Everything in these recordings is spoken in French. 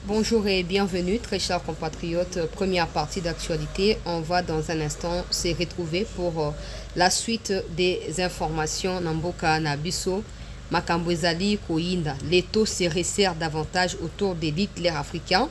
Bonjour et bienvenue, très chers compatriotes. Première partie d'actualité. On va dans un instant se retrouver pour la suite des informations. Namboka Nabiso, Makambwezali Koyinda. Les taux se resserrent davantage autour des Hitler africains.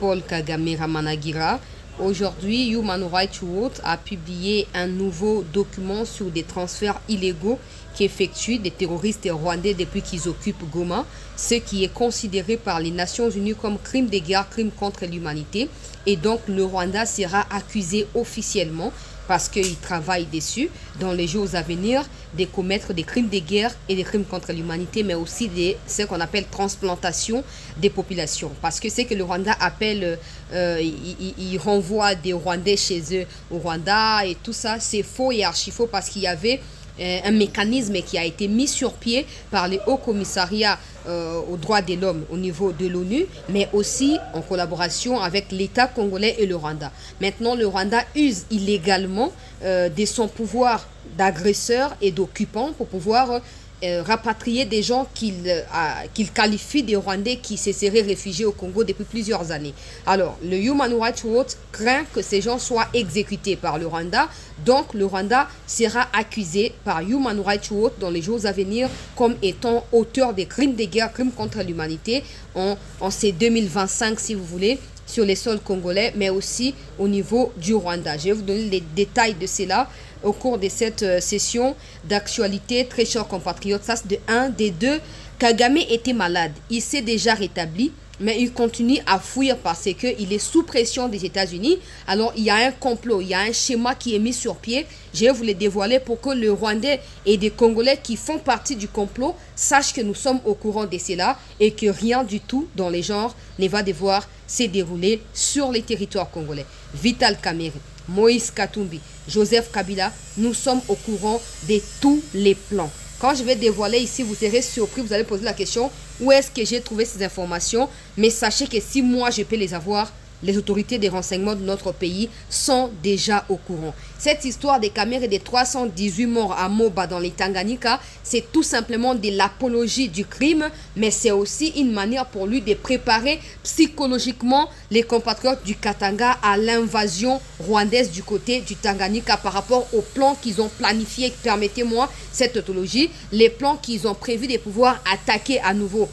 Paul Kagame Ramanagira. Aujourd'hui, Human Rights Watch a publié un nouveau document sur des transferts illégaux qu'effectuent des terroristes rwandais depuis qu'ils occupent Goma, ce qui est considéré par les Nations Unies comme crime de guerre, crime contre l'humanité. Et donc le Rwanda sera accusé officiellement parce qu'il travaille dessus dans les jours à venir de commettre des crimes de guerre et des crimes contre l'humanité, mais aussi ce qu'on appelle transplantation des populations. Parce que c'est que le Rwanda appelle, il renvoie des Rwandais chez eux au Rwanda et tout ça, c'est faux et archi faux parce qu'il y avait un mécanisme qui a été mis sur pied par les hauts commissariats aux droits de l'homme au niveau de l'ONU, mais aussi en collaboration avec l'État congolais et le Rwanda. Maintenant, le Rwanda use illégalement de son pouvoir d'agresseur et d'occupant pour pouvoir rapatrier des gens qu'il qualifie des Rwandais qui se seraient réfugiés au Congo depuis plusieurs années. Alors, le Human Rights Watch craint que ces gens soient exécutés par le Rwanda. Donc, le Rwanda sera accusé par Human Rights Watch dans les jours à venir comme étant auteur des crimes de guerre, crimes contre l'humanité en ces 2025, si vous voulez, sur les sols congolais, mais aussi au niveau du Rwanda. Je vais vous donner les détails de cela au cours de cette session d'actualité. Très chers compatriotes, ça c'est de un. Des deux, Kagame était malade. Il s'est déjà rétabli, mais il continue à fuir parce qu'il est sous pression des États-Unis. Alors, il y a un complot, il y a un schéma qui est mis sur pied. Je vais vous le dévoiler pour que le Rwandais et des Congolais qui font partie du complot sachent que nous sommes au courant de cela et que rien du tout dans les genres ne va devoir se dérouler sur les territoires congolais. Vital Kamerhe, Moïse Katumbi, Joseph Kabila, nous sommes au courant de tous les plans. Quand je vais dévoiler ici, vous serez surpris, vous allez poser la question, où est-ce que j'ai trouvé ces informations? Mais sachez que si moi je peux les avoir, les autorités des renseignements de notre pays sont déjà au courant. Cette histoire des caméras et des 318 morts à Moba dans les Tanganyika, c'est tout simplement de l'apologie du crime, mais c'est aussi une manière pour lui de préparer psychologiquement les compatriotes du Katanga à l'invasion rwandaise du côté du Tanganyika par rapport aux plans qu'ils ont planifiés. Permettez-moi cette tautologie, les plans qu'ils ont prévus de pouvoir attaquer à nouveau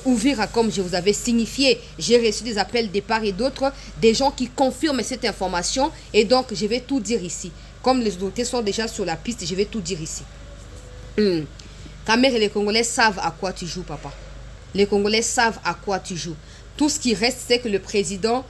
Ouvira, comme je vous avais signifié. J'ai reçu des appels de part et d'autre, des gens qui confirment cette information, et donc je vais tout dire ici. Comme les autorités sont déjà sur la piste, je vais tout dire ici. Kamerhe et les Congolais savent à quoi tu joues, papa. Les Congolais savent à quoi tu joues. Tout ce qui reste, c'est que le président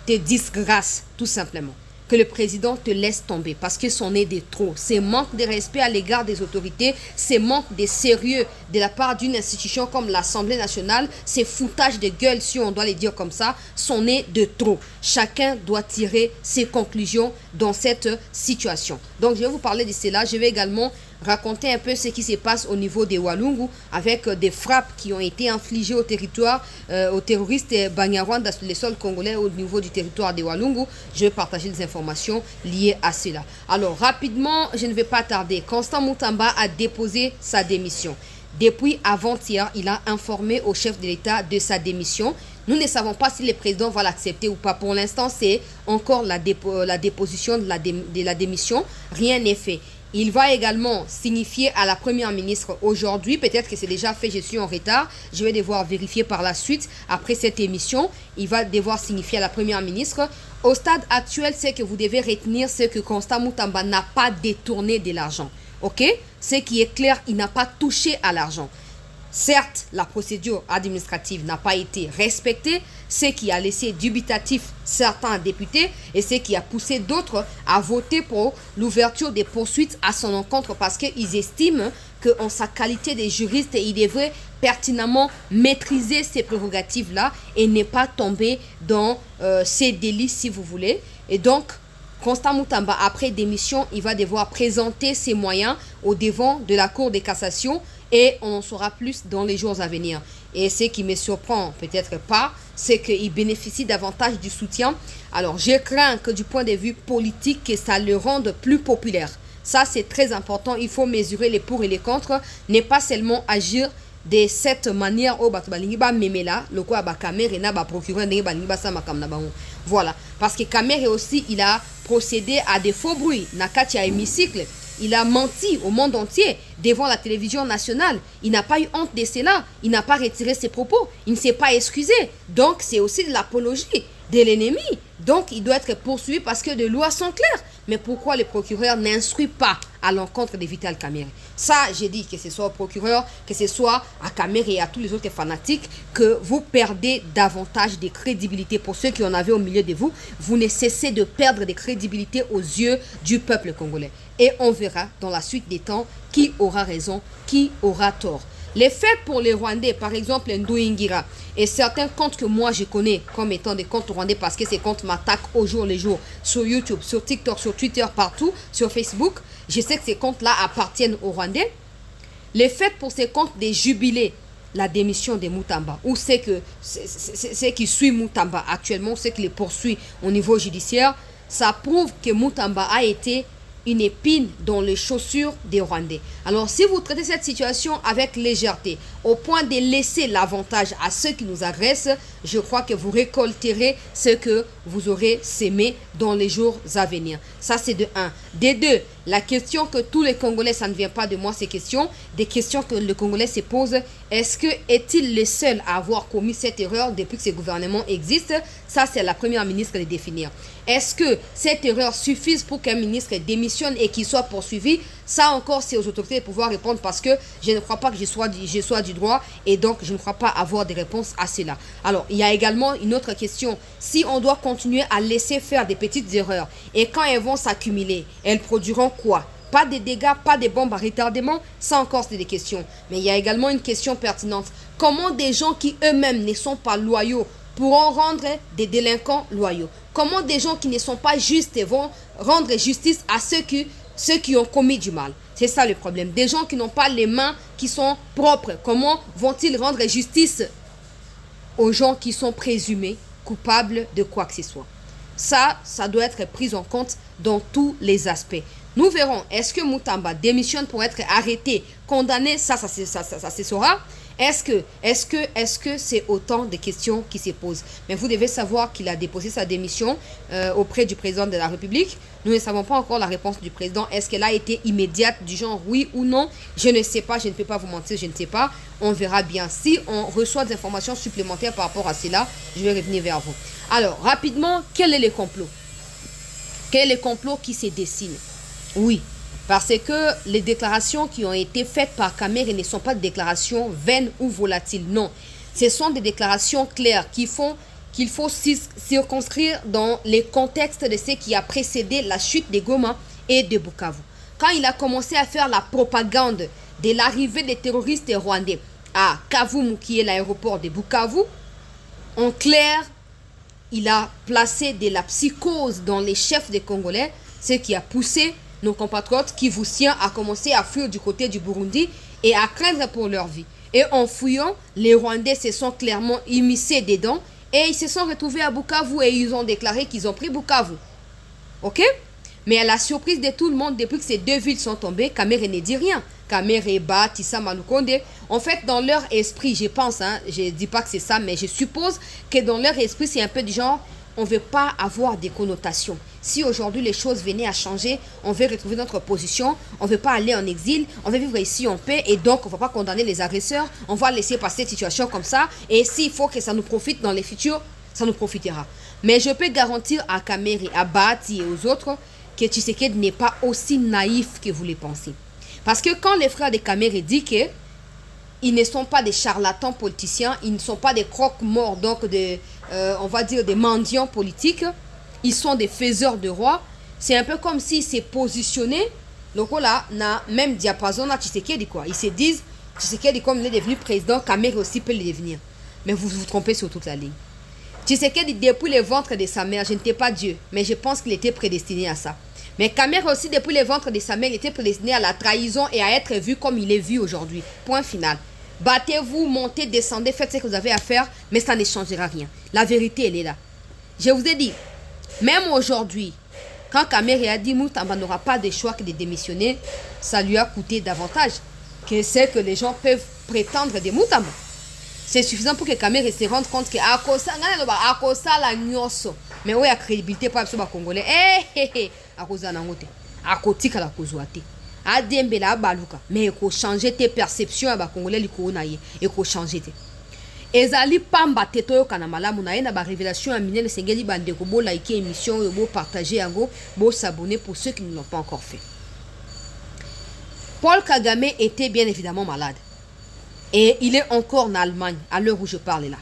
te disgrâce, tout simplement. Que le président te laisse tomber parce que c'en est de trop. C'est manque de respect à l'égard des autorités, c'est manque de sérieux de la part d'une institution comme l'Assemblée nationale, c'est foutage de gueule, si on doit les dire comme ça, c'en est de trop. Chacun doit tirer ses conclusions dans cette situation. Donc je vais vous parler de cela. Je vais également raconter un peu ce qui se passe au niveau des Walungu avec des frappes qui ont été infligées au territoire, aux terroristes Banyarwanda sur les sols congolais au niveau du territoire des Walungu. Je vais partager des informations liées à cela. Alors rapidement, je ne vais pas tarder. Constant Mutamba a déposé sa démission. Depuis avant-hier, il a informé au chef de l'État de sa démission. Nous ne savons pas si le président va l'accepter ou pas. Pour l'instant, c'est encore la déposition de la démission. Rien n'est fait. Il va également signifier à la première ministre aujourd'hui, peut-être que c'est déjà fait, je suis en retard, je vais devoir vérifier par la suite, après cette émission, il va devoir signifier à la première ministre. Au stade actuel, c'est que vous devez retenir ce que Constant Mutamba n'a pas détourné de l'argent. Ok? Ce qui est clair, il n'a pas touché à l'argent. Certes, la procédure administrative n'a pas été respectée, ce qui a laissé dubitatif certains députés et ce qui a poussé d'autres à voter pour l'ouverture des poursuites à son encontre parce qu'ils estiment qu'en sa qualité de juriste, il devrait pertinemment maîtriser ces prérogatives-là et ne pas tomber dans ces délits, si vous voulez. Et donc, Constant Mutamba, après démission, il va devoir présenter ses moyens au devant de la Cour de cassation et on en saura plus dans les jours à venir. Et ce qui me surprend peut-être pas, c'est qu'il bénéficie davantage du soutien. Alors, je crains que du point de vue politique, que ça le rende plus populaire. Ça, c'est très important. Il faut mesurer les pour et les contre, ne pas seulement agir de cette manière au balingi ba memela le quoi ba Kamer na ba procureur ndenge balingi ba sama kam na bango. Voilà, parce que Kamer aussi il a procédé à des faux bruits na kati ya hémicycle. Il a menti au monde entier devant la télévision nationale. Il n'a pas eu honte de cela. Il n'a pas retiré ses propos. Il ne s'est pas excusé. Donc, c'est aussi de l'apologie de l'ennemi. Donc, il doit être poursuivi parce que les lois sont claires. Mais pourquoi le procureur n'instruit pas à l'encontre de Vital Kamerhe? Ça, j'ai dit que ce soit au procureur, que ce soit à Kamerhe et à tous les autres fanatiques, que vous perdez davantage de crédibilité. Pour ceux qui en avaient au milieu de vous, vous ne cessez de perdre de crédibilité aux yeux du peuple congolais. Et on verra dans la suite des temps qui aura raison, qui aura tort. Les faits pour les Rwandais, par exemple Ndoingira, et certains comptes que moi je connais comme étant des comptes rwandais parce que ces comptes m'attaquent au jour le jour sur YouTube, sur TikTok, sur Twitter, partout, sur Facebook. Je sais que ces comptes-là appartiennent aux Rwandais. Les faits pour ces comptes des jubilés, la démission de Mutamba, ou c'est qui suit Mutamba actuellement, c'est qui les poursuit au niveau judiciaire, ça prouve que Mutamba a été une épine dans les chaussures des Rwandais. Alors, si vous traitez cette situation avec légèreté, au point de laisser l'avantage à ceux qui nous agressent, je crois que vous récolterez ce que vous aurez sémé dans les jours à venir. Ça, c'est de 1. De 2, la question que tous les Congolais, ça ne vient pas de moi, ces questions, des questions que le Congolais se pose, est-il le seul à avoir commis cette erreur depuis que ce gouvernement existe? Ça, c'est la première ministre de définir. Est-ce que cette erreur suffise pour qu'un ministre démissionne et qu'il soit poursuivi? Ça encore, c'est aux autorités de pouvoir répondre parce que je ne crois pas que je sois du droit et donc je ne crois pas avoir des réponses à cela. Alors, il y a également une autre question. Si on doit continuer à laisser faire des petites erreurs et quand elles vont s'accumuler, elles produiront quoi? Pas de dégâts, pas de bombes à retardement, ça encore c'est des questions. Mais il y a également une question pertinente. Comment des gens qui eux-mêmes ne sont pas loyaux pourront rendre des délinquants loyaux? Comment des gens qui ne sont pas justes vont rendre justice à ceux qui ont commis du mal? C'est ça le problème. Des gens qui n'ont pas les mains qui sont propres, comment vont-ils rendre justice aux gens qui sont présumés coupables de quoi que ce soit? Ça doit être pris en compte dans tous les aspects. Nous verrons, est-ce que Mutamba démissionne pour être arrêté, condamné? Ça se saura. Est-ce que c'est autant de questions qui se posent? Mais vous devez savoir qu'il a déposé sa démission auprès du président de la République. Nous ne savons pas encore la réponse du président. Est-ce qu'elle a été immédiate du genre oui ou non? Je ne sais pas, je ne peux pas vous mentir, je ne sais pas. On verra bien. Si on reçoit des informations supplémentaires par rapport à cela, je vais revenir vers vous. Alors, rapidement, quel est le complot? Quel est le complot qui se dessine? Oui, parce que les déclarations qui ont été faites par Kamerhe ne sont pas des déclarations vaines ou volatiles, non. Ce sont des déclarations claires qu'il faut circonscrire dans les contextes de ce qui a précédé la chute de Goma et de Bukavu. Quand il a commencé à faire la propagande de l'arrivée des terroristes rwandais à Kavumu, qui est l'aéroport de Bukavu, en clair, il a placé de la psychose dans les chefs des Congolais, ce qui a poussé nos compatriotes Kivusiens à commencer à fuir du côté du Burundi et à craindre pour leur vie. Et en fuyant, les Rwandais se sont clairement immiscés dedans et ils se sont retrouvés à Bukavu et ils ont déclaré qu'ils ont pris Bukavu. Ok? Mais à la surprise de tout le monde, depuis que ces deux villes sont tombées, Kamerhe ne dit rien. Kamerhe, Tissa, Malukonde. En fait, dans leur esprit, je pense, je ne dis pas que c'est ça, mais je suppose que dans leur esprit, c'est un peu du genre, on ne veut pas avoir des connotations. Si aujourd'hui les choses venaient à changer, on veut retrouver notre position, on ne veut pas aller en exil, on veut vivre ici en paix et donc on ne va pas condamner les agresseurs, on va laisser passer cette situation comme ça et s'il faut que ça nous profite dans les futurs, ça nous profitera. Mais je peux garantir à Kamerhe, à Bahati et aux autres que Tshisekedi n'est pas aussi naïf que vous le pensez. Parce que quand les frères de Kamerhe disent que ils ne sont pas des charlatans politiciens, ils ne sont pas des croque-morts, donc on va dire des mendiants politiques, ils sont des faiseurs de rois. C'est un peu comme s'ils s'est positionné, donc là, na même diapason à Tshisekedi quoi. Ils se disent, Tshisekedi comme il est devenu président, Kamerhe aussi peut le devenir. Mais vous vous trompez sur toute la ligne. Tshisekedi depuis le ventre de sa mère, je n'étais pas Dieu, mais je pense qu'il était prédestiné à ça. Mais Kamerhe aussi depuis le ventre de sa mère, il était prédestiné à la trahison et à être vu comme il est vu aujourd'hui. Point final. Battez-vous, montez, descendez, faites ce que vous avez à faire, mais ça ne changera rien. La vérité, elle est là. Je vous ai dit, même aujourd'hui, quand Kamerhe a dit Mutamba n'aura pas de choix que de démissionner, ça lui a coûté davantage que ce que les gens peuvent prétendre des mutamo. C'est suffisant pour que Kagame se rende compte que akosa la nyonso. Mais où y a crédibilité pour les Congolais? Akosa nangote. Akotika la kozwate. Adembe la baluka. Mais il faut changer tes perceptions à Congolais likonaye. Il faut changer tes. Ezali pamba teto kana malamu na yena ba révélation à minene sengeli bandeko bo liker émission bo partager yango bo s'abonner pour ceux qui ne l'ont pas encore fait. Paul Kagame était bien évidemment malade. Et il est encore en Allemagne, à l'heure où je parle là.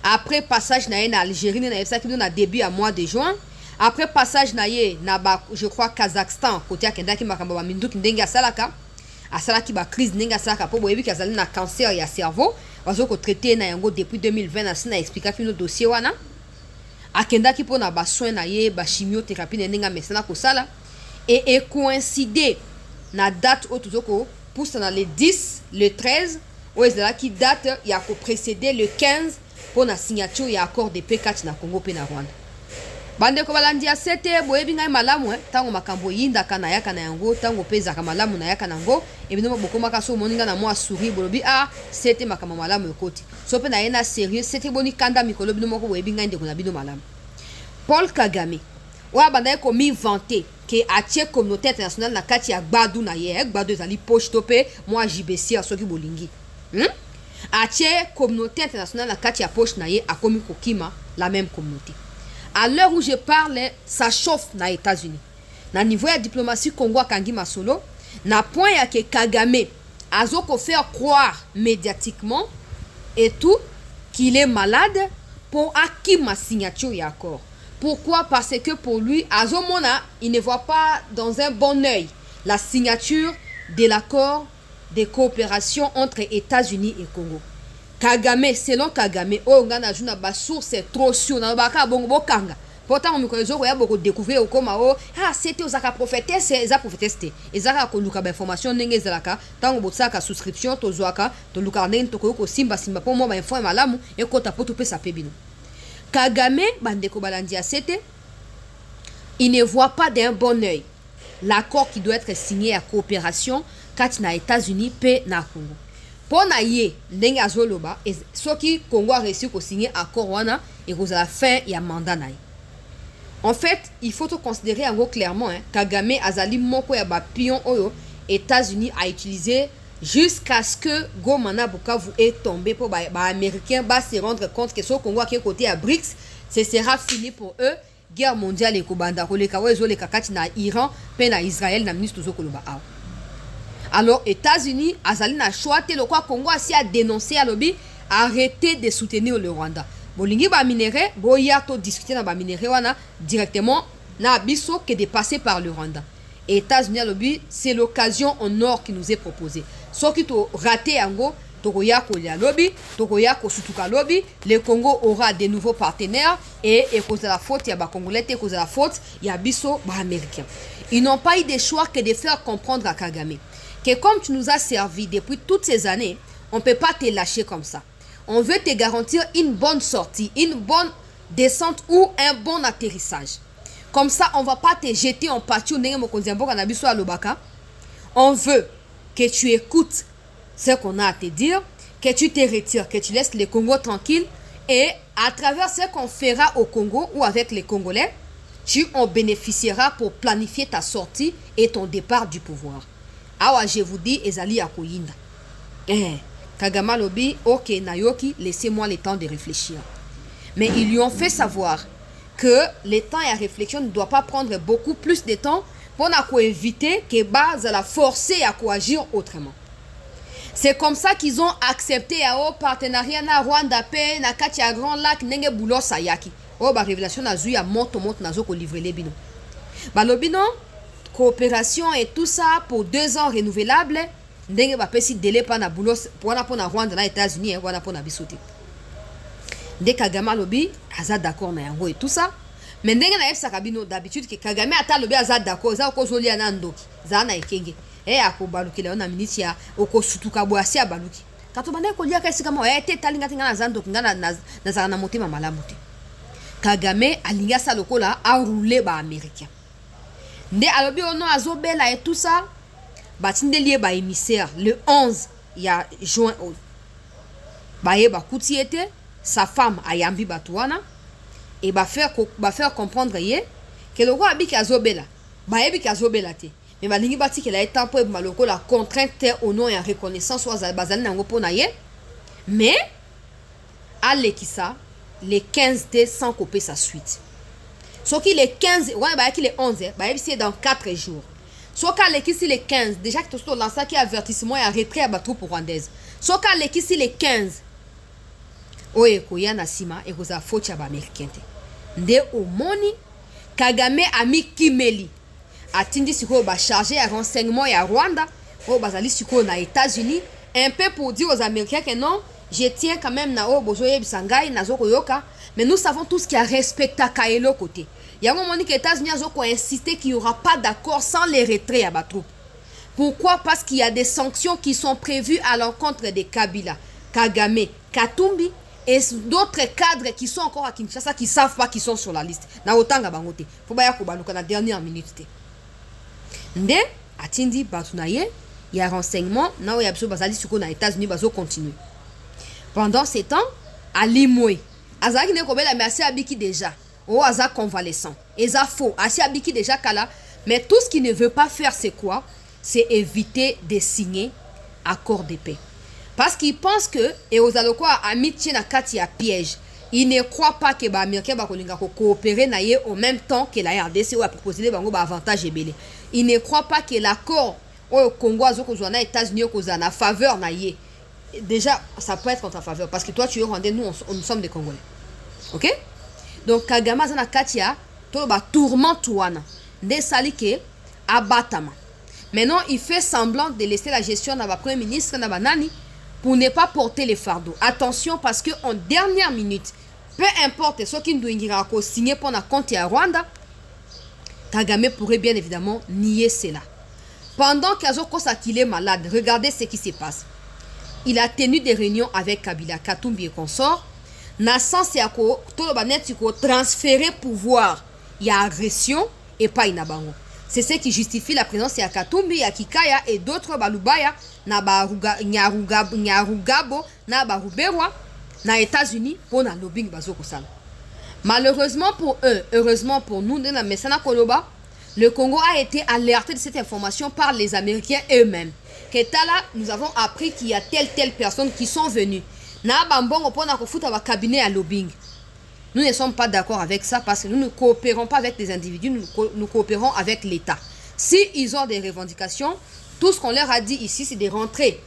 Après passage na en Algérie, na début à mois de juin. Après passage na je crois Kazakhstan, côté akenda ki makamba ba mindu kindenga salaka. Asalaki ba crise nenga salaka po boyebi kazali na cancer ya cerveau. Bazo ko traiter na yango depuis 2020 na sina expliquer fi no dossier wana. Akenda ki po na ba soin na ba chimiothérapie nenga mesana ko sala. Et coïncider na date au tuzoko pousse dans le 10, le 13, où est là qui date il y a précédé le 15 pour la signature et accord de P4 na Congo pe na Rwanda. Bande ko balandi ya 7 boyebi ngai malamu tango makambo yinda kana yaka na yango tango peza ka malamu na yaka nango et bino boko makaso moninga na moi souri bolobi 7 makambo malamu ekoti. So pe na yena sérieux 7 boni kanda mikolo bino moko boyebi ngai ndeko na bino malamu. Paul Kagame wa banda ko mi vanter que atie communauté internationale na kati ya gbadu na ye gbadu ezali poche topé moi JBC a soki bolingi atie communauté internationale na kati ya poche na ye akomi kokima la même communauté. À l'heure où je parle ça chauffe na États-Unis na niveau ya diplomatie Congo akangi masolo na point ya que Kagame azoko faire croire médiatiquement et tout qu'il est malade pour akima signature ya accord. Pourquoi? Parce que pour lui, Azomona, il ne voit pas dans un bon œil la signature de l'accord de coopération entre États-Unis et Congo. Kagame, selon Kagame, Ongana Juna Basour, c'est trop sûr. Nabaka Bongo Kanga. Pourtant, on a beaucoup découvert comme c'était aux prophétesse, c'est za prophétesse. Et ça, quand nous avons information, n'engagez zalaka. Tant que vous avez souscription, to zoaka, to lukarnen, to koko simba pour moi, info malamu et quand tu peux sa pebino. Kagame, bandeko balandi a sete, il ne voit pas d'un bon œil l'accord qui doit être signé à coopération quand na États-Unis pe na Congo. Pour na ye ndenge azoloba et ce qui Congo a réussi à signer accord wana et à la fin il y a mandat na. En fait, il faut te considérer en gros clairement Kagame azali moko ya ba pion oyo États-Unis a utilisé jusqu'à ce que Gomana Bukavu est tombé pour les Américains se rendre compte que ce Congo qui est côté à BRICS, ce sera fini pour eux. Guerre mondiale et Kobanda, les Kawezo, les Kakati na Iran, pe na Israël, na ministre Zokoloba. Alors, États-Unis, Azali na choisi le quoi Congo a dénoncé à lobby, arrêtez de soutenir le Rwanda. Bolingi ba minéré, boyato discuter na ba minéré wana directement na biso que de passer par le Rwanda. Et États-Unis à lobby, c'est l'occasion en or qui nous est proposée. Ce qui to raté ango, Tokoyako ya lobby, Tokoyako Sutuka lobby, le Congo aura de nouveaux partenaires et cause de la faute, il y a ba Congolais, cause de la faute, il y a biso ba Américains. Ils n'ont pas eu de choix que de faire comprendre à Kagame que comme tu nous as servi depuis toutes ces années, on ne peut pas te lâcher comme ça. On veut te garantir une bonne sortie, une bonne descente ou un bon atterrissage. Comme ça, on ne va pas te jeter en pâture. On veut que tu écoutes ce qu'on a à te dire, que tu te retires, que tu laisses le Congo tranquille. Et à travers ce qu'on fera au Congo ou avec les Congolais, tu en bénéficieras pour planifier ta sortie et ton départ du pouvoir. Awa, je vous dis, Ezali Akoyinda. Kagame Lobi, ok, Nayoki, laissez-moi le temps de réfléchir. Mais ils lui ont fait savoir que le temps et la réflexion ne doivent pas prendre beaucoup plus de temps pour éviter que base la forcer à agir autrement. C'est comme ça qu'ils ont accepté un partenariat na Rwanda pe na Katia Grand Lac nenge bulo sayaki. Ba révélation na zui a monte na zo ko livrer les bino. Ba lobino coopération et tout ça pour 2 ans renouvelables ndenge ba pesi délai pa na bulo pour na Rwanda na États-Unis wana pour na bisote. Dès Kagame lobi aza d'accord na yango et tout ça mais ndenge na efsa kabino d'habitude que Kagame ata lobi aza d'accord za ko zolia na ndoki za na ekenge akobalukila na miniti ya okosutuka boasi abaluki kato bana ko lia kasi kama te talinga tinga na za ndoki ngana na za na motema malamu te. Kagame alinga sa lokola a rouler ba américain nde alobi ono azobela et tout ça batinde lié ba émissaire le 11 il y a joint au baye ba kutiete sa femme ayambi batuana et ba faire comprendre ye que le roi abiki azobela baye biki azobela te mais balingi bati que la état pour maloko la contrainte au nom et en reconnaissance aux bazali nango pona ye mais alekisa les 15 t sans couper sa suite. Ce qui les 15, ouais, bah, qui les 11, bah, c'est dans 4 jours. Ce qui les 15, déjà que tu as lancé qui avertissement et un retrait à la troupe rwandaise. Ce qui les 15, oye, koya na sima et koza fauti à américain. Nde omoni, Kagame ami Kimeli. Atindi siko ba chargé à renseignement et à Rwanda, au bazali siko na États-Unis, un peu pour dire aux Américains que non, je tiens quand même na o bozoye bisangai na zoko yoka. Mais nous savons tous qu'il y a respect à Kaelo côté. Il y a un moment que les États-Unis ont insisté qu'il n'y aura pas d'accord sans les retraits à ma troupe. Pourquoi? Parce qu'il y a des sanctions qui sont prévues à l'encontre de Kabila, Kagame, Katumbi et d'autres cadres qui sont encore à Kinshasa qui ne savent pas qu'ils sont sur la liste. Na otanga bangote. Faut pas y la dernière minute. Nde, atindi batunaye, il y a renseignement, na il y a besoin bazali suko na États-Unis bazo continuer. Pendant ces temps, à Limoé, Azaki ne kobela mais assez abiki déjà. Oh, Aza convalescent. Et ça faux. Assez abiki déjà kala. Mais tout ce qu'il ne veut pas faire, c'est quoi? C'est éviter de signer accord de paix. Parce qu'il pense que, et aux alokwa amitié na kati ya piège. Il ne croit pas que les Américains vont coopérer au même temps que la RDC ou à proposer des avantages et belé. Il ne croit pas que l'accord au Congo, aux États-Unis, aux en faveur na ye. Déjà, ça peut être en ta faveur. Parce que toi, tu es rwandais, nous sommes des Congolais. Ok? Donc, Kagame zana katia, tout ba tourmente wana. Nde salike abatama. Maintenant, il fait semblant de laisser la gestion dans le Premier ministre, dans nani, pour ne pas porter les fardeaux. Attention, parce qu'en dernière minute, peu importe ce qui nous signé pour la compte à Rwanda, Kagame pourrait bien évidemment nier cela. Pendant qu'Azoko qu'il est malade, regardez ce qui se passe. Il a tenu des réunions avec Kabila, Katumbi et consorts. Na sens ya ko tolo banet ko transférer pouvoir, il y a agression et pas inabango. C'est ce qui justifie la présence ya Katumbi, ya Kikaya et d'autres balubaya na Nyarugabo na Baruberwa na États-Unis pour na lobbying bazoko sala. Malheureusement pour eux, heureusement pour nous de la Messana Koloba, le Congo a été alerté de cette information par les Américains eux-mêmes. Ketala, nous avons appris qu'il y a telle personne qui sont venues. Cabinet à lobbying. Nous ne sommes pas d'accord avec ça parce que nous ne coopérons pas avec les individus, nous coopérons avec l'État. Si ils ont des revendications, tout ce qu'on leur a dit ici, c'est de rentrer.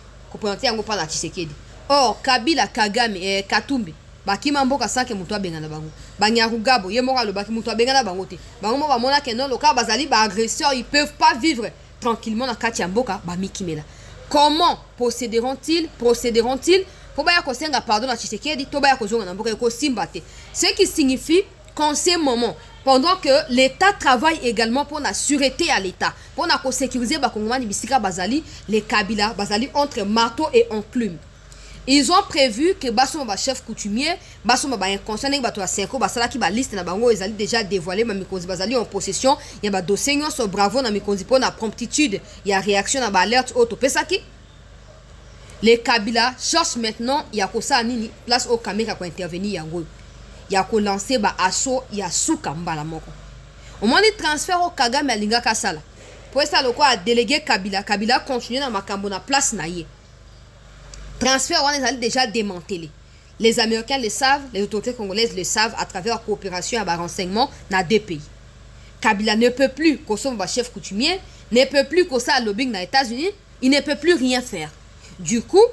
Or, Kabila, Kagame et Katumbi, Bakimamboka sanke mutua bengana bango. Banyarugabo, yemora lo baki mutua bengana bango te. Bango mo ba mona ke non loka bazali ba agresseurs, ils peuvent pas vivre tranquillement na kati ya mboka ba mikimela. Comment procéderont-ils? Faut pas kosenga pardon à Tshisekedi, to ba kozonga na mboka ko simbate. Ce qui signifie qu'en ces moments, pendant que l'État travaille également pour la sûreté à l'État, pour la sécuriser bakongomani bisika bazali, les Kabila bazali entre marteau et enclume. Ils ont prévu que Bassoma chef coutumier, Bassoma inconscient nek bato ya senko basala ki ba liste na bango ezali déjà dévoilé ma mikonzi bazali en possession, ya ba dossier nyonso bravo na mikonzi po na promptitude, ya réaction na ba alerte auto pesaki. Les Kabila cherchent maintenant ya kosa nini place au caméra pour intervenir yango. Ya ko lancer ba assaut ya suka mbala moko. Au moment du transfert au Kagame alinga kasala. Pour ça le quoi délégué Kabila continue na makambo na place na ye. Transfert, on est déjà démantelé. Les Américains le savent, les autorités congolaises le savent à travers la coopération et le renseignement dans deux pays. Kabila ne peut plus, qu'on soit chef coutumier, ne peut plus qu'on soit lobbying dans les États-Unis, il ne peut plus rien faire. Du coup,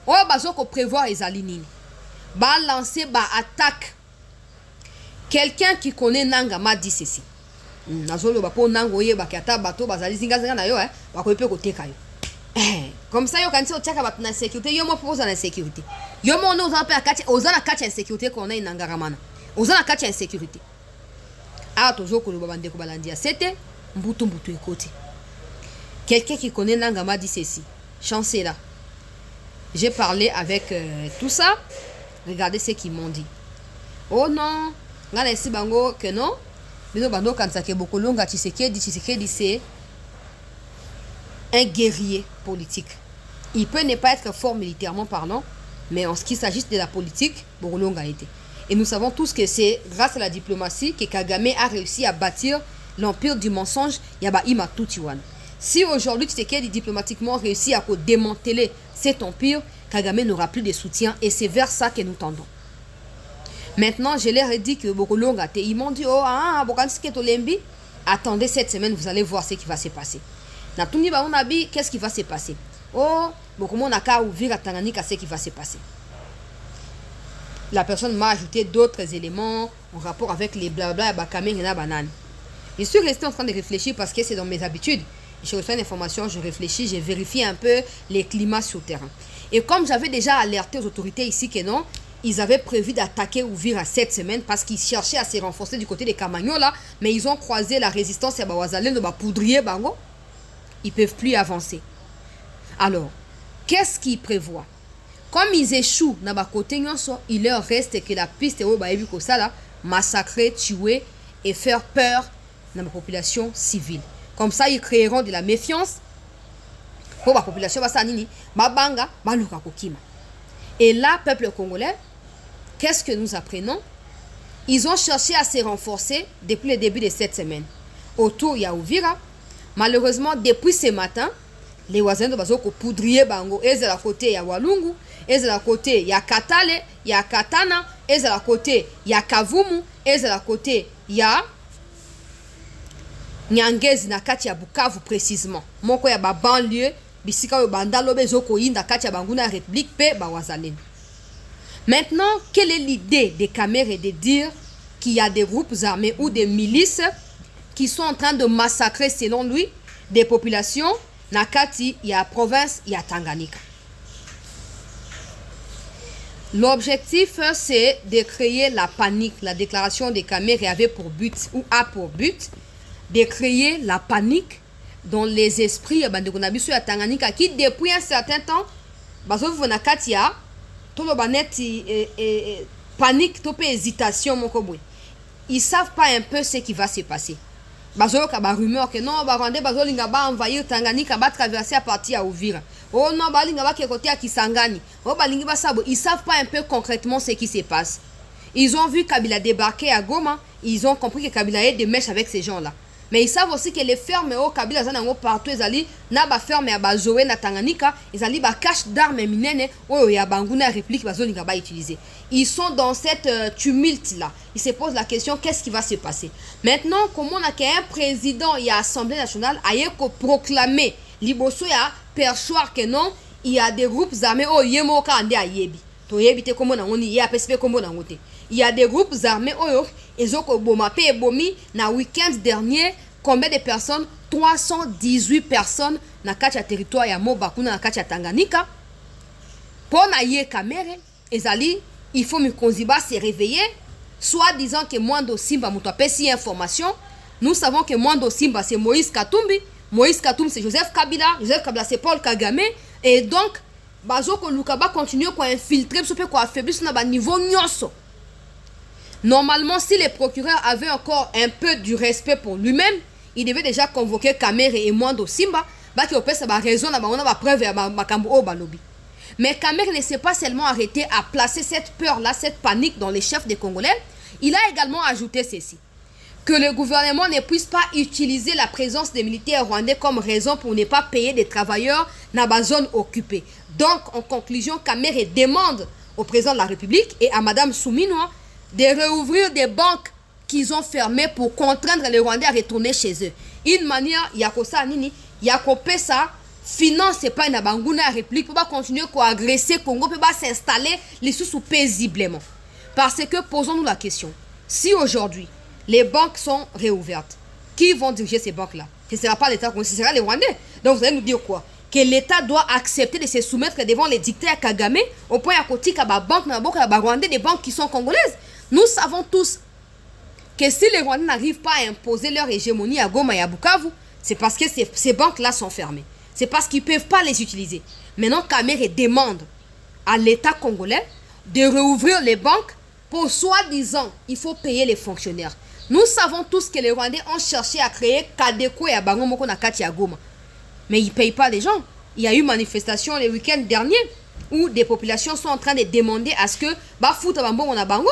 on va prévoir les alignés. Va lancer une attaque. Quelqu'un qui connaît Nanga m'a dit ceci. Comme ça, yo kanisa otaka batu na sécurité, yo mo propose na sécurité. Yo mo no zampe akati ozana kati ya sécurité qu'on a inangaramana. Ozana kati ya sécurité. Ah tozo ko loba bande ko balandia c'était mbutu écoute. Quelqu'un qui connaît Nanga m'a dit ceci. Chancez là. J'ai parlé avec tout ça. Regardez ce qu'ils m'ont dit. Oh non, ngana esi bango que non. Bino bando kanisa ke bokolonga Tshisekedi c'est un guerrier politique. Il peut ne pas être fort militairement parlant, mais en ce qui s'agit de la politique, Bogolonga a été. Et nous savons tous que c'est grâce à la diplomatie que Kagame a réussi à bâtir l'empire du mensonge Yaba Ima Tutiwan. Si aujourd'hui Tshisekedi diplomatiquement réussit à démanteler cet empire, Kagame n'aura plus de soutien et c'est vers ça que nous tendons. Maintenant, je leur ai dit que Bogolonga, ils m'ont dit, oh, attendez cette semaine, vous allez voir ce qui va se passer. Qu'est-ce qui va se passer? Oh, Bokomo Naka ouvrir à Tanganyika, ce qui va se passer. La personne m'a ajouté d'autres éléments en rapport avec les blabla et Bakame et la banane. Je suis resté en train de réfléchir parce que c'est dans mes habitudes. Je reçois une information, je réfléchis, je vérifie un peu les climats sur le terrain. Et comme j'avais déjà alerté aux autorités ici que non, ils avaient prévu d'attaquer Ouvira cette semaine parce qu'ils cherchaient à se renforcer du côté des Kamagnola, mais ils ont croisé la résistance à Bawazalène de Bapoudrier Bango. Ils ne peuvent plus avancer. Alors, qu'est-ce qu'ils prévoient? Comme ils échouent dans le côté, il leur reste que la piste est massacrer, tuer et faire peur dans la population civile. Comme ça, ils créeront de la méfiance pour la population. Et là, peuple congolais, qu'est-ce que nous apprenons? Ils ont cherché à se renforcer depuis le début de cette semaine. Autour, il y a Ouvira. Malheureusement, depuis ce matin, les voisins de Bazoko Poudrier Bango, et de la côté, il y a Walungu, et de la côté, il y a Katale, il y a Katana, et de la côté, il y a Kavumu, et de la côté, il y a Nyangezi na kati ya Bukavu précisément. Moko ya ba banlieue, bisika yo bandalo bezoko yinda kati ya Banguna République pe ba wazalene. Maintenant, quelle est l'idée des caméras de dire qu'il y a des groupes armés ou des milices qui sont en train de massacrer, selon lui, des populations? Nakati, il y a province, il y a Tanganyika. L'objectif, c'est de créer la panique. La déclaration des caméras avait pour but, ou a pour but, de créer la panique dans les esprits de à Tanganyika qui, depuis un certain temps, panique, hésitation. Ils ne savent pas un peu ce qui va se passer. Bazo ka ba rumeur que non ba Rwanda bazo linga ba envahir Tanganyika ba traverser à partir à Uvira. Oh non ba linga ba ke côté à Kisangani. Oh ba linga ba sabo, ils savent pas un peu concrètement ce qui se passe. Ils ont vu Kabila débarquer à Goma, ils ont compris que Kabila est des mèches avec ces gens-là. Mais ils savent aussi que les fermes au Kabila zanango partout ezali na ba ferme ya ba Zoé na Tanganyika, ezali ba cache d'armes minene oyo ya Banguna réplique bazo linga ba utiliser. Ils sont dans cette tumulte là. Ils se posent la question qu'est-ce qui va se passer. Maintenant, comment on a qu'un président et l'Assemblée nationale a proclamé liboso ya perchoir que non, il y a des groupes armés au yemoka ande ayebi. To yebite comment na ngoni ya PSP comment na ngote. Il y a des groupes armés oyo ezoko boma pe bomi na week-end dernier combien de personnes? 318 personnes na kati ya territoire ya Mobakuna na kati ya Tanganyika. Pour na ye kamere ezali il faut Mukonziba se réveiller, soit disant que Mwando Simba m'a si information. Nous savons que Mwando Simba c'est Moïse Katumbi, Moïse Katumbi c'est Joseph Kabila c'est Paul Kagame, et donc Bazoko Lukaba continue à infiltrer, à affaiblir sur niveau nyoso. Normalement, si le procureur avait encore un peu du respect pour lui-même, il devait déjà convoquer Kamere et Mwando Simba, qui opère sa raison, la preuve et Makambo Balobi. Mais Kamere ne s'est pas seulement arrêté à placer cette peur-là, cette panique dans les chefs des Congolais, il a également ajouté ceci. Que le gouvernement ne puisse pas utiliser la présence des militaires rwandais comme raison pour ne pas payer des travailleurs dans la zone occupée. Donc, en conclusion, Kamere demande au président de la République et à Madame Souminoa de réouvrir des banques qu'ils ont fermées pour contraindre les Rwandais à retourner chez eux. Une manière, Yakosa Nini, Yakopé ça, finance pas une Banguna République pour pas continuer à agresser Congo, pour pas s'installer les sous paisiblement. Parce que, posons-nous la question, si aujourd'hui, les banques sont réouvertes, qui vont diriger ces banques-là? Ce ne sera pas l'État, ce sera les Rwandais. Donc vous allez nous dire quoi? Que l'État doit accepter de se soumettre devant les dictateurs Kagame, au point à côté qu'il y a des banques, des banques qui sont congolaises. Nous savons tous que si les Rwandais n'arrivent pas à imposer leur hégémonie à Goma et à Bukavu, c'est parce que ces banques-là sont fermées. C'est parce qu'ils ne peuvent pas les utiliser. Maintenant, Kamere demande à l'État congolais de réouvrir les banques pour soi-disant, il faut payer les fonctionnaires. Nous savons tous que les Rwandais ont cherché à créer Kadeko et Bango Moko na kati ya Goma. Mais ils ne payent pas les gens. il y a eu manifestation le week-end dernier où des populations sont en train de demander à ce que Bafouta Bambo on a bango.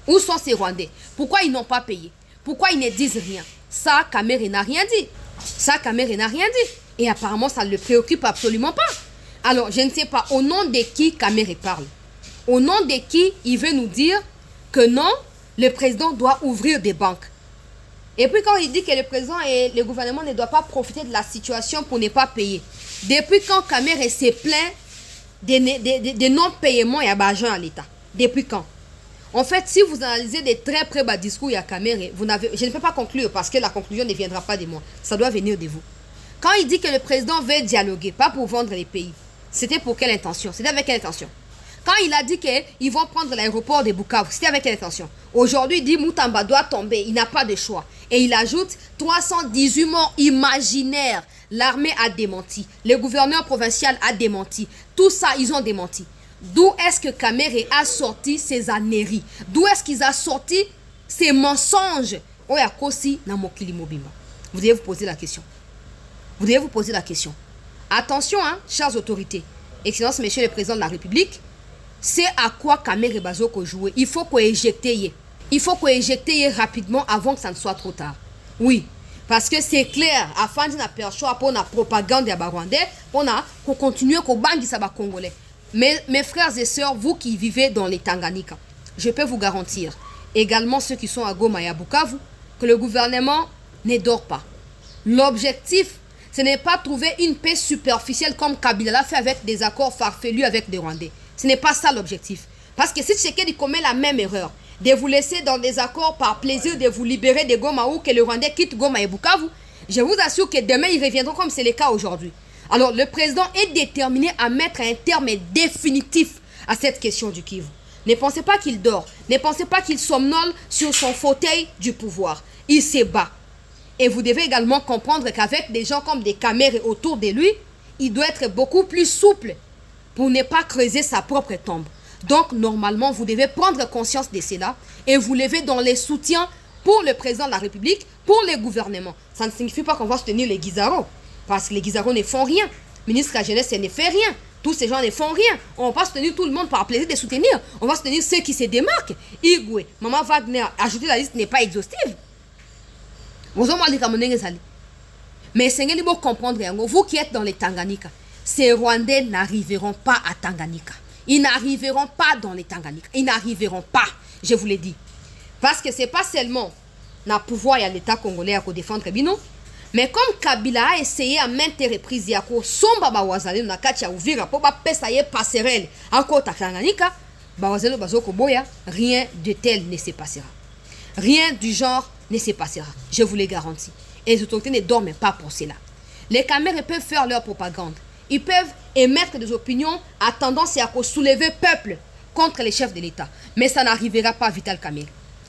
Où sont ces Rwandais? Pourquoi ils n'ont pas payé? Pourquoi ils ne disent rien? Ça, Kamere n'a rien dit. Ça, Kamere n'a rien dit. Et apparemment, ça ne le préoccupe absolument pas. Alors, je ne sais pas au nom de qui Kamere parle. Au nom de qui il veut nous dire que non, le président doit ouvrir des banques. Et puis quand il dit que le président et le gouvernement ne doivent pas profiter de la situation pour ne pas payer. Depuis quand Kamere s'est plaint des non-paiements et d'argent à l'État? Depuis quand? En fait, si vous analysez de très près bas discours, il y a Kamere, je ne peux pas conclure parce que la conclusion ne viendra pas de moi. Ça doit venir de vous. Quand il dit que le président veut dialoguer, pas pour vendre les pays, c'était pour quelle intention? C'était avec quelle intention? Quand il a dit qu'ils vont prendre l'aéroport de Bukavu, c'était avec quelle intention? Aujourd'hui, il dit Moutamba doit tomber, il n'a pas de choix. Et il ajoute 318 morts imaginaires. L'armée a démenti, le gouverneur provincial a démenti. Tout ça, ils ont démenti. D'où est-ce que Kamere a sorti ces âneries? D'où est-ce qu'ils ont sorti ces mensonges? Vous devez vous poser la question. Vous devez vous poser la question. Attention, hein, chères autorités. Excellence, Monsieur le Président de la République, c'est à quoi Kamere Bazoko jouer. Il faut qu'on éjecte. Il faut qu'on éjecte rapidement avant que ça ne soit trop tard. Oui, parce que c'est clair, afin de ne pas choix pour la propagande des Rwandais, pour continuer à bangi saba congolais. Mes frères et sœurs, vous qui vivez dans les Tanganyika, je peux vous garantir, également ceux qui sont à Goma et à Bukavu, que le gouvernement ne dort pas. L'objectif, ce n'est pas trouver une paix superficielle comme Kabila l'a fait avec des accords farfelus avec des Rwandais. Ce n'est pas ça l'objectif. Parce que si Tshisekedi commet la même erreur, de vous laisser dans des accords par plaisir de vous libérer de Goma ou que le Rwandais quitte Goma et Bukavu, je vous assure que demain ils reviendront comme c'est le cas aujourd'hui. Alors le président est déterminé à mettre un terme définitif à cette question du Kivu. Ne pensez pas qu'il dort, ne pensez pas qu'il somnole sur son fauteuil du pouvoir. Il se bat. Et vous devez également comprendre qu'avec des gens comme des Kamere autour de lui, il doit être beaucoup plus souple pour ne pas creuser sa propre tombe. Donc, normalement, vous devez prendre conscience de cela et vous lever dans les soutiens pour le président de la République, pour le gouvernement. Ça ne signifie pas qu'on va soutenir les Guizaro, parce que les Guizaro ne font rien. Le ministre de la Jeunesse ne fait rien. Tous ces gens ne font rien. On ne va pas soutenir tout le monde par plaisir de soutenir. On va soutenir ceux qui se démarquent. Igwe, Maman Wagner, ajouter la liste n'est pas exhaustive. Mais Seigneur, il faut comprendre, vous qui êtes dans les Tanganyika, ces Rwandais n'arriveront pas à Tanganyika. Ils n'arriveront pas dans les Tanganyika. Ils n'arriveront pas, je vous l'ai dit. Parce que ce n'est pas seulement le pouvoir et l'État congolais à défendre Bino, mais comme Kabila a essayé à maintes reprises, à somba bawazali na kati ya Uvira pour pesa ye passerelle à côté Tanganyika, bawazali bazoko boya, rien de tel ne se passera. Rien du genre ne se passera, je vous le garantis. Et les autorités ne dorment pas pour cela. Les caméras peuvent faire leur propagande. Ils peuvent émettre des opinions à tendance à soulever le peuple contre les chefs de l'État. Mais ça n'arrivera pas, Vital Kamerhe.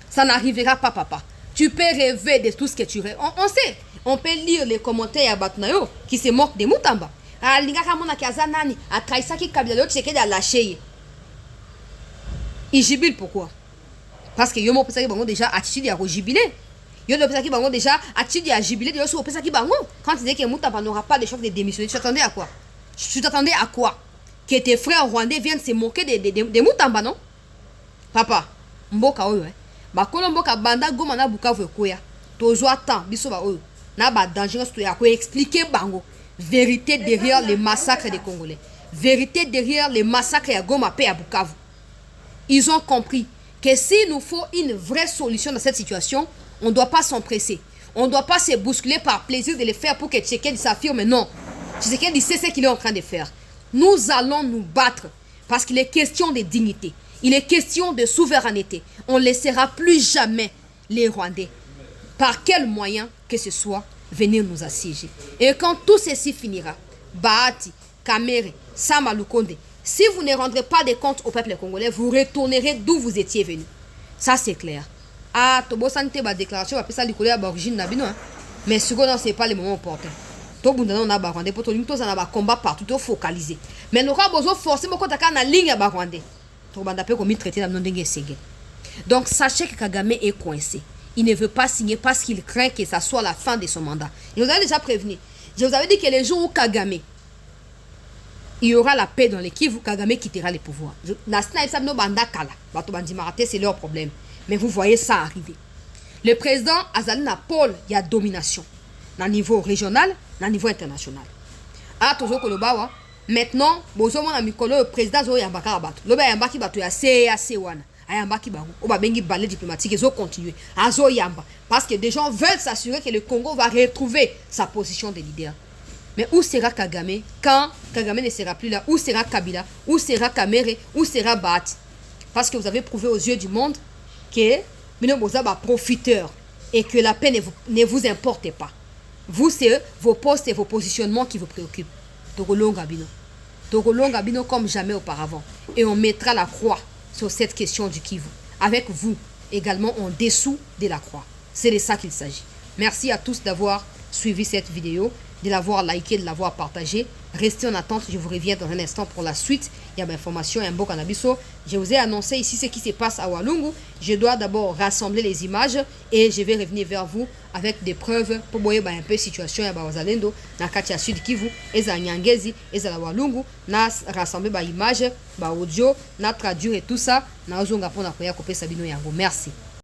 Ça n'arrivera pas, papa. Tu peux rêver de tout ce que tu rêves. On sait. On peut lire les commentaires à Batnayo qui se moquent de Moutamba. Ils jubilent pourquoi? Parce que Yomo Pesaki Bango déjà attitude à jubiler. Yomo Pesaki Bango déjà attitude à jubiler. Yomo Pesaki Bango. Quand tu dis que Moutamba n'aura pas de chef de démission, tu t'attendais à quoi? Tu t'attendais à quoi? Que tes frères rwandais viennent se moquer de Moutamba, non? Papa, mboka oyo, bakolo mboka banda Goma na Bukavu ekoya. Tozwa temps, biso ba oyo. Na ba dangereux to ya ko expliquer bango. Vérité derrière les massacres des Congolais. Vérité derrière les massacres à Goma et à Bukavu. Ils ont compris que s'il nous faut une vraie solution dans cette situation, on ne doit pas s'empresser. On ne doit pas se bousculer par plaisir de le faire pour que Tshisekedi s'affirme. Non. Tshisekedi sait ce qu'il est en train de faire. Nous allons nous battre parce qu'il est question de dignité. Il est question de souveraineté. On ne laissera plus jamais les Rwandais, par quel moyen que ce soit, venir nous assiéger. Et quand tout ceci finira, Bahati, Kamere, Sama Lukonde, si vous ne rendrez pas des comptes au peuple congolais, vous retournerez d'où vous étiez venu. Ça, c'est clair. Ah, Tobo Santé, ma déclaration, on appelle ça l'Ikolé à l'origine, mais ce ce n'est pas le moment opportun. Tout le monde a Rwandais, pour tout le monde a un combat partout, tout focalisé. Mais nous avons besoin forcément qu'on ait une ligne à Rwandais. Tout le monde a commis traité dans le Ségué. Donc, sachez que Kagame est coincé. Il ne veut pas signer parce qu'il craint que ça soit la fin de son mandat. Il vous avait déjà prévenu. Je vous avais dit que les jours où Kagame il y aura la paix dans les Kivu, Kagame quittera les pouvoirs. C'est leur problème. Mais vous voyez ça arriver. Le président Azali na Paul, il y a domination. Na niveau régional, na niveau international. Ah, toujours Kolobawa. Maintenant, le président Zo Yambaka Abato. Le Yambaki Bato ya CAC wana. Ayambaki Bango. Oba bengi balai diplomatique. Ils ont continué. Azo Yamba. Parce que des gens veulent s'assurer que le Congo va retrouver sa position de leader. Mais où sera Kagame quand Kagame ne sera plus là? Où sera Kabila? Où sera Kamere? Où sera Bahati? Parce que vous avez prouvé aux yeux du monde que Minoboza est profiteur et que la paix ne vous importe pas. Vous, c'est vos postes et vos positionnements qui vous préoccupent. Togolonga Bino. Togolonga Bino comme jamais auparavant. Et on mettra la croix sur cette question du Kivu. Avec vous, également en dessous de la croix. C'est de ça qu'il s'agit. Merci à tous d'avoir suivi cette vidéo, de l'avoir liké, de l'avoir partagé. Restez en attente, je vous reviens dans un instant pour la suite. Il y a des informations, un beau cannabiso. Je vous ai annoncé ici ce qui se passe à Walungu. Je dois d'abord rassembler les images et je vais revenir vers vous avec des preuves pour voir un peu la situation ya Wazalendo na kati ya Sud Kivu, eza Nyangezi, eza la Walungu, na rassembler les images, audio, na traduire et tout ça. Na ozonga pona koya kopesa bino yango. Merci.